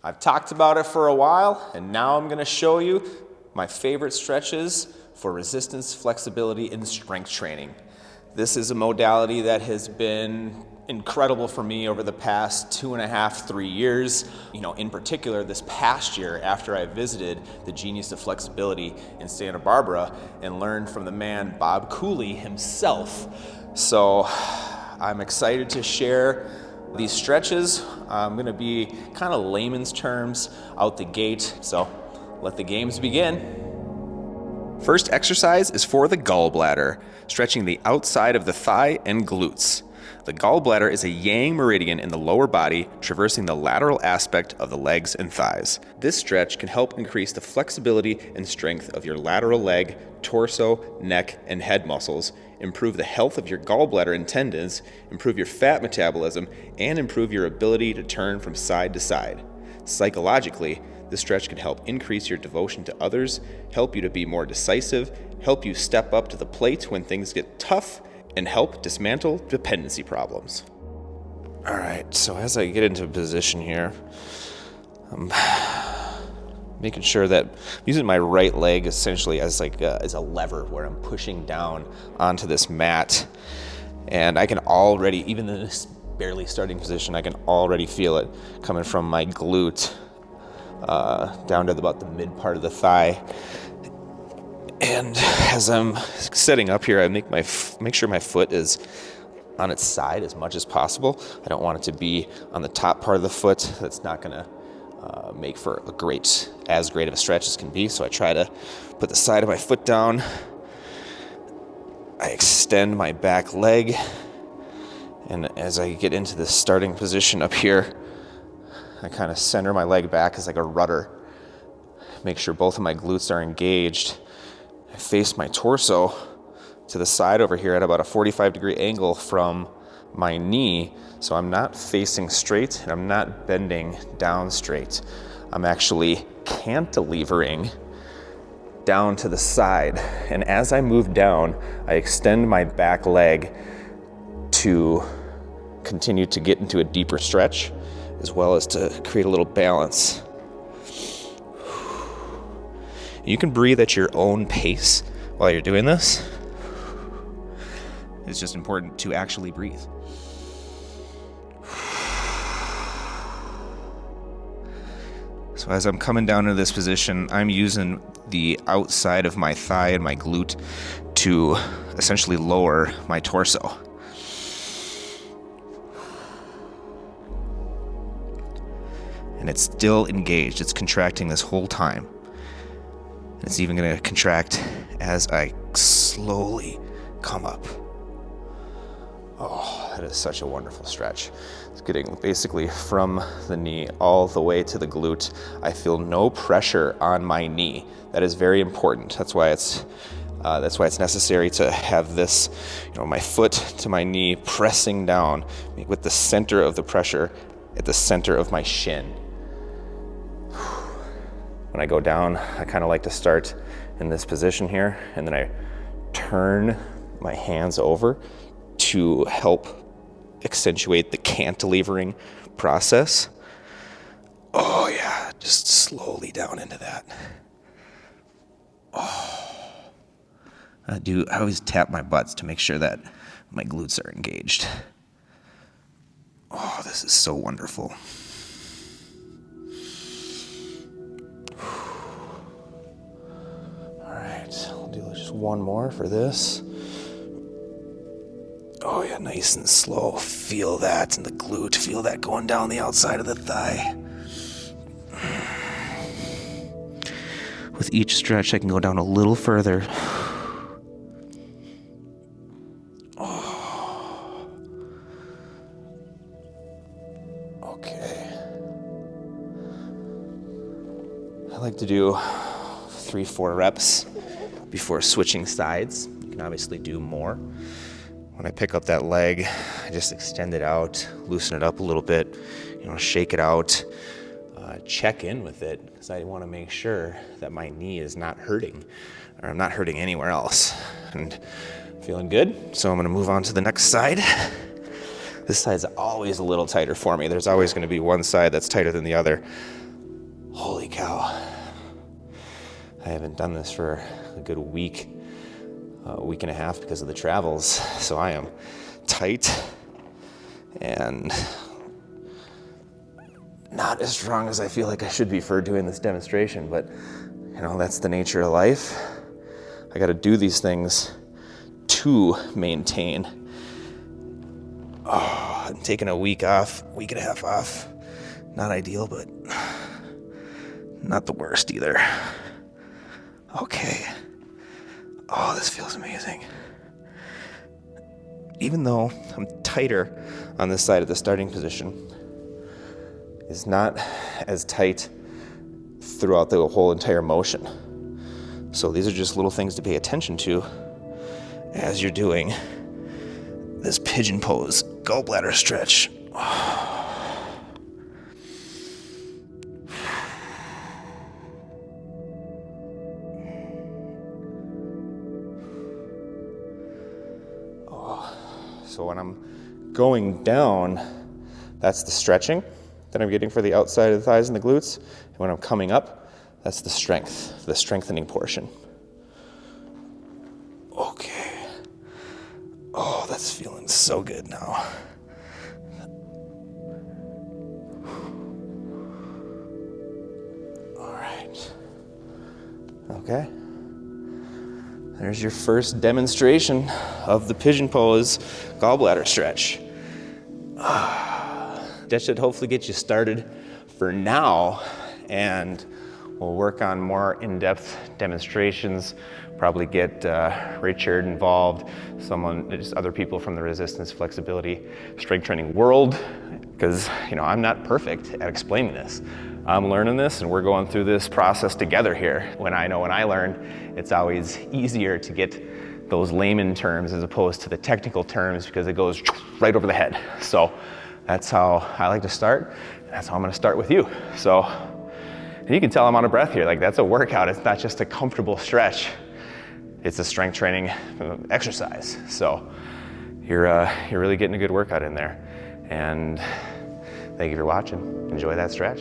I've talked about it for a while, and now I'm going to show you my favorite stretches for resistance, flexibility, and strength training. This is a modality that has been incredible for me over the past 2.5, 3 years. In particular, this past year after I visited the Genius of Flexibility in Santa Barbara and learned from the man Bob Cooley himself. So I'm excited to share these stretches. I'm going to be kind of layman's terms out the gate. So let the games begin. First exercise is for the gallbladder, stretching the outside of the thigh and glutes. The gallbladder is a yang meridian in the lower body, traversing the lateral aspect of the legs and thighs. This stretch can help increase the flexibility and strength of your lateral leg, torso, neck, and head muscles, improve the health of your gallbladder and tendons, improve your fat metabolism, and improve your ability to turn from side to side. Psychologically, this stretch can help increase your devotion to others, help you to be more decisive, help you step up to the plate when things get tough, and help dismantle dependency problems. All right, so as I get into position here, I'm making sure that I'm using my right leg essentially as a lever where I'm pushing down onto this mat. And I can already, even in this barely starting position, I can already feel it coming from my glute down to about the mid part of the thigh. And as I'm setting up here, I make sure my foot is on its side as much as possible. I don't want it to be on the top part of the foot. That's not going to make for as great of a stretch as can be. So I try to put the side of my foot down. I extend my back leg. And as I get into this starting position up here, I kind of center my leg back as like a rudder. Make sure both of my glutes are engaged. I face my torso to the side over here at about a 45-degree angle from my knee, so I'm not facing straight and I'm not bending down straight. I'm actually cantilevering down to the side, and as I move down, I extend my back leg to continue to get into a deeper stretch, as well as to create a little balance. You can breathe at your own pace while you're doing this. It's just important to actually breathe. So as I'm coming down into this position, I'm using the outside of my thigh and my glute to essentially lower my torso. And it's still engaged. It's contracting this whole time. It's even going to contract as I slowly come up. Oh, that is such a wonderful stretch. It's getting basically from the knee all the way to the glute. I feel no pressure on my knee. That is very important. That's why it's necessary to have this, my foot to my knee pressing down with the center of the pressure at the center of my shin. When I go down, I kind of like to start in this position here, and then I turn my hands over to help accentuate the cantilevering process. Oh yeah, just slowly down into that. Oh, I always tap my butts to make sure that my glutes are engaged. Oh, this is so wonderful. I'll do just one more for this. Oh yeah, nice and slow. Feel that in the glute. Feel that going down the outside of the thigh. With each stretch, I can go down a little further. Oh. Okay. I like to do 3-4 reps before switching sides. You can obviously do more. When I pick up that leg, I just extend it out, loosen it up a little bit, shake it out, check in with it, because I want to make sure that my knee is not hurting, or I'm not hurting anywhere else. And feeling good, so I'm going to move on to the next side. This side's always a little tighter for me. There's always going to be one side that's tighter than the other. Holy cow. I haven't done this for a good week and a half because of the travels. So I am tight and not as strong as I feel like I should be for doing this demonstration, but you know, that's the nature of life. I got to do these things to maintain. Oh, I'm taking a week and a half off. Not ideal, but not the worst either. Okay. Oh, this feels amazing. Even though I'm tighter on this side of the starting position, it's not as tight throughout the whole entire motion. So these are just little things to pay attention to as you're doing this pigeon pose gallbladder stretch. So when I'm going down, that's the stretching that I'm getting for the outside of the thighs and the glutes. And when I'm coming up, that's the strengthening portion. Okay. Oh, that's feeling so good now. All right. Okay. There's your first demonstration of the pigeon pose gallbladder stretch. That should hopefully get you started for now, and we'll work on more in-depth demonstrations, probably get Richard involved, just other people from the resistance, flexibility, strength training world, because I'm not perfect at explaining this. I'm learning this, and we're going through this process together here. When I learn, it's always easier to get those layman terms as opposed to the technical terms because it goes right over the head. So that's how I like to start. That's how I'm gonna start with you. So and you can tell I'm out of breath here. Like, that's a workout. It's not just a comfortable stretch. It's a strength training exercise. So you're really getting a good workout in there. And thank you for watching. Enjoy that stretch.